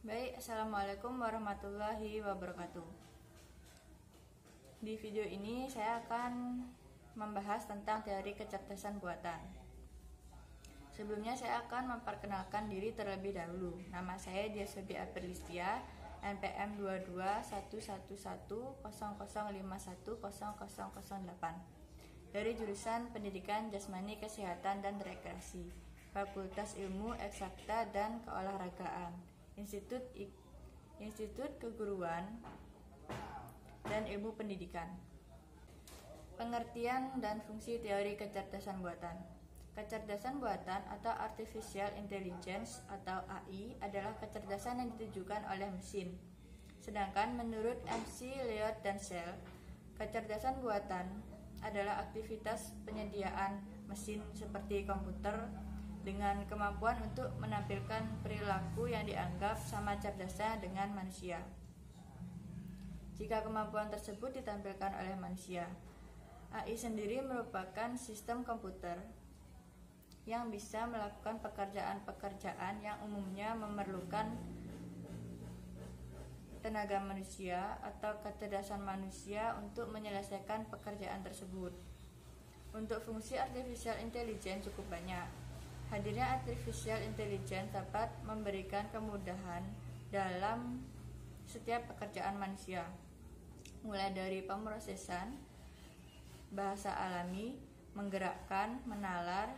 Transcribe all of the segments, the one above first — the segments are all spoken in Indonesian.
Baik, Assalamualaikum warahmatullahi wabarakatuh. Di video ini saya akan membahas tentang teori kecerdasan buatan. Sebelumnya saya akan memperkenalkan diri terlebih dahulu. Nama saya Diasobi Aprilistia, NPM 221100510008 dari jurusan Pendidikan Jasmani Kesehatan dan Rekreasi, Fakultas Ilmu Eksakta dan Keolahragaan, Institut Keguruan dan Ilmu Pendidikan. Pengertian dan fungsi teori kecerdasan buatan. Kecerdasan buatan atau Artificial Intelligence atau AI adalah kecerdasan yang ditujukan oleh mesin. Sedangkan menurut MC Leod dan Shell, kecerdasan buatan adalah aktivitas penyediaan mesin seperti komputer dengan kemampuan untuk menampilkan perilaku yang dianggap sama cerdasnya dengan manusia. Jika kemampuan tersebut ditampilkan oleh manusia, AI sendiri merupakan sistem komputer yang bisa melakukan pekerjaan-pekerjaan yang umumnya memerlukan tenaga manusia atau kecerdasan manusia untuk menyelesaikan pekerjaan tersebut. Untuk fungsi artificial intelligence cukup banyak. Hadirnya artificial intelligence dapat memberikan kemudahan dalam setiap pekerjaan manusia, mulai dari pemrosesan bahasa alami, menggerakkan, menalar,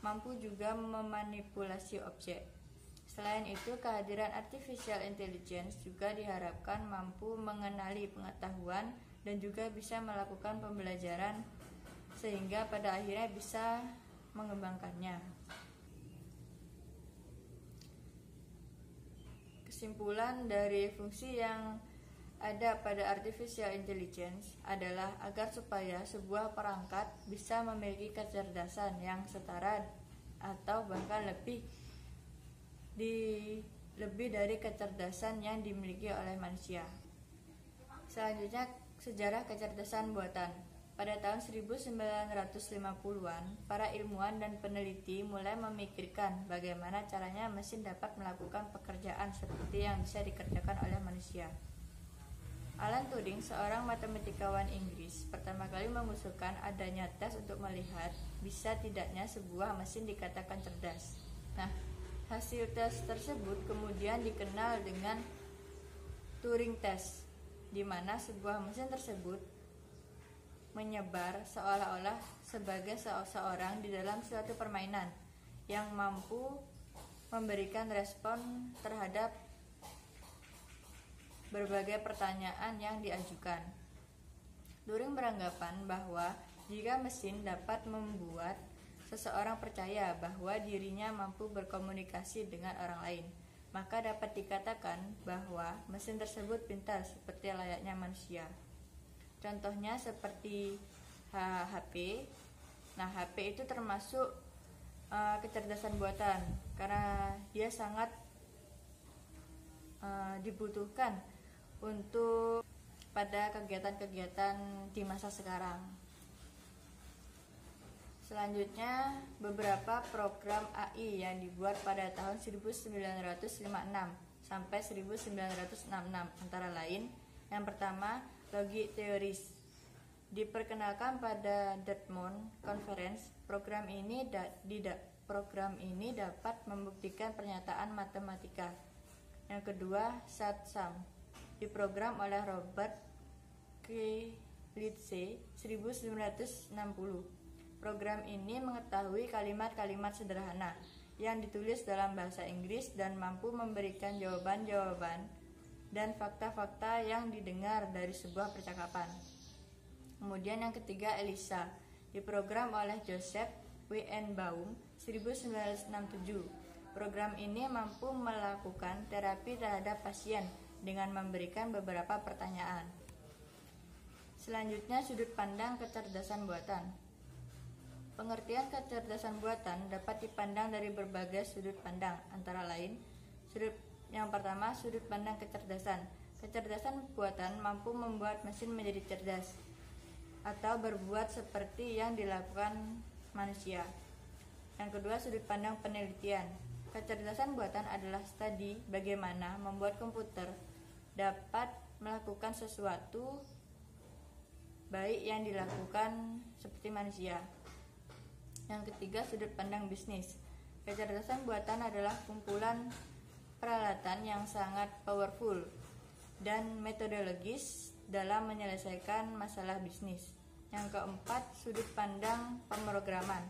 mampu juga memanipulasi objek. Selain itu, kehadiran artificial intelligence juga diharapkan mampu mengenali pengetahuan dan juga bisa melakukan pembelajaran sehingga pada akhirnya bisa mengembangkannya. Kesimpulan dari fungsi yang ada pada artificial intelligence adalah agar supaya sebuah perangkat bisa memiliki kecerdasan yang setara atau bahkan lebih dari kecerdasan yang dimiliki oleh manusia. Selanjutnya, sejarah kecerdasan buatan. Pada tahun 1950-an, para ilmuwan dan peneliti mulai memikirkan bagaimana caranya mesin dapat melakukan pekerjaan seperti yang bisa dikerjakan oleh manusia. Alan Turing, seorang matematikawan Inggris, pertama kali mengusulkan adanya tes untuk melihat bisa tidaknya sebuah mesin dikatakan cerdas. Nah, hasil tes tersebut kemudian dikenal dengan Turing Test, di mana sebuah mesin tersebut menyebar seolah-olah sebagai seseorang di dalam suatu permainan yang mampu memberikan respon terhadap berbagai pertanyaan yang diajukan. Turing beranggapan bahwa jika mesin dapat membuat seseorang percaya bahwa dirinya mampu berkomunikasi dengan orang lain, maka dapat dikatakan bahwa mesin tersebut pintar seperti layaknya manusia. Contohnya seperti HP. Nah, HP itu termasuk kecerdasan buatan karena dia sangat dibutuhkan untuk pada kegiatan-kegiatan di masa sekarang. Selanjutnya, beberapa program AI yang dibuat pada tahun 1956 sampai 1966 antara lain, yang pertama, logic theories. Diperkenalkan pada Dartmouth Conference, program ini dapat membuktikan pernyataan matematika. Yang kedua, SAT-SUM, diprogram oleh Robert Kalicki 1960. Program ini mengetahui kalimat-kalimat sederhana yang ditulis dalam bahasa Inggris dan mampu memberikan jawaban-jawaban dan fakta-fakta yang didengar dari sebuah percakapan. Kemudian yang ketiga, ELISA, diprogram oleh Joseph Weizenbaum 1967. Program ini mampu melakukan terapi terhadap pasien dengan memberikan beberapa pertanyaan. Selanjutnya, sudut pandang kecerdasan buatan. Pengertian kecerdasan buatan dapat dipandang dari berbagai sudut pandang, antara lain yang pertama, sudut pandang kecerdasan. Kecerdasan buatan mampu membuat mesin menjadi cerdas atau berbuat seperti yang dilakukan manusia. Yang kedua, sudut pandang penelitian. Kecerdasan buatan adalah studi bagaimana membuat komputer dapat melakukan sesuatu baik yang dilakukan seperti manusia. Yang ketiga, sudut pandang bisnis. Kecerdasan buatan adalah kumpulan peralatan yang sangat powerful dan metodologis dalam menyelesaikan masalah bisnis. Yang keempat, sudut pandang pemrograman.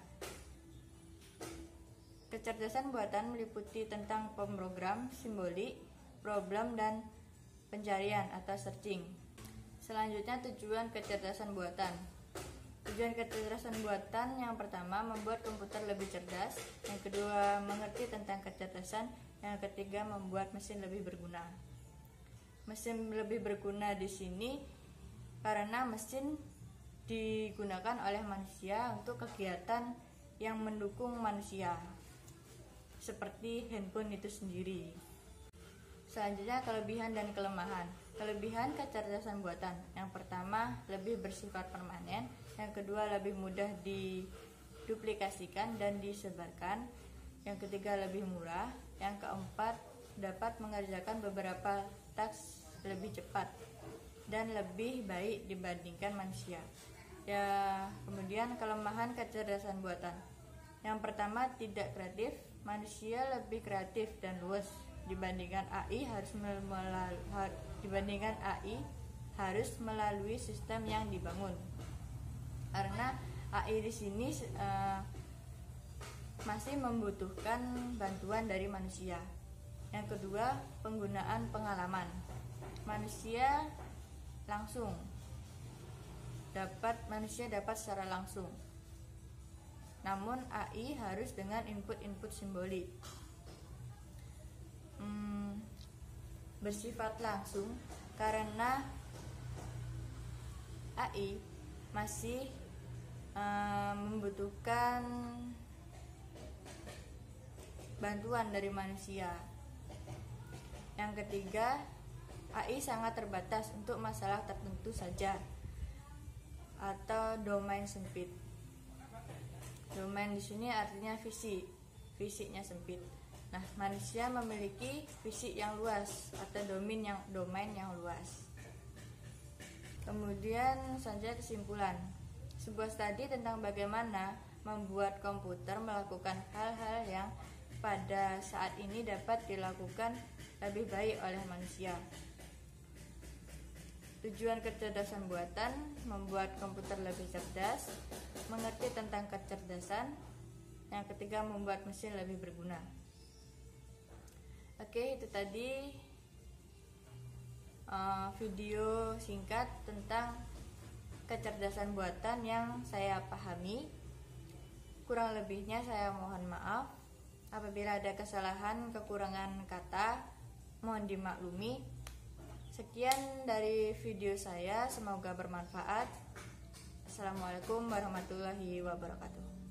Kecerdasan buatan meliputi tentang pemrogram, simbolik, problem, dan pencarian atau searching. Selanjutnya, tujuan kecerdasan buatan. Tujuan kecerdasan buatan yang pertama, membuat komputer lebih cerdas. Yang kedua, mengerti tentang kecerdasan. Yang ketiga, membuat mesin lebih berguna. Mesin lebih berguna di sini karena mesin digunakan oleh manusia untuk kegiatan yang mendukung manusia, seperti handphone itu sendiri. Selanjutnya, kelebihan dan kelemahan. Kelebihan kecerdasan buatan. Yang pertama, lebih bersifat permanen. Yang kedua, lebih mudah diduplikasikan dan disebarkan. Yang ketiga, lebih murah. Yang keempat, dapat mengerjakan beberapa task lebih cepat dan lebih baik dibandingkan manusia. Ya, kemudian kelemahan kecerdasan buatan. Yang pertama, tidak kreatif. Manusia lebih kreatif dan luas dibandingkan AI harus melalui sistem yang dibangun. Karena AI di sini masih membutuhkan bantuan dari manusia. Yang kedua, penggunaan pengalaman. Manusia dapat secara langsung. Namun AI harus dengan input simbolik. Bersifat langsung karena AI masih membutuhkan bantuan dari manusia. Yang ketiga, AI sangat terbatas untuk masalah tertentu saja atau domain sempit. Domain di sini artinya fisiknya sempit. Nah, manusia memiliki fisik yang luas atau domain yang luas. Kemudian saja kesimpulan. Sebuah studi tentang bagaimana membuat komputer melakukan hal-hal yang pada saat ini dapat dilakukan lebih baik oleh manusia. Tujuan kecerdasan buatan, membuat komputer lebih cerdas, mengerti tentang kecerdasan. Yang ketiga, membuat mesin lebih berguna. Oke, itu tadi video singkat tentang kecerdasan buatan yang saya pahami. Kurang lebihnya saya mohon maaf. Apabila ada kesalahan, kekurangan kata, mohon dimaklumi. Sekian dari video saya, semoga bermanfaat. Assalamualaikum warahmatullahi wabarakatuh.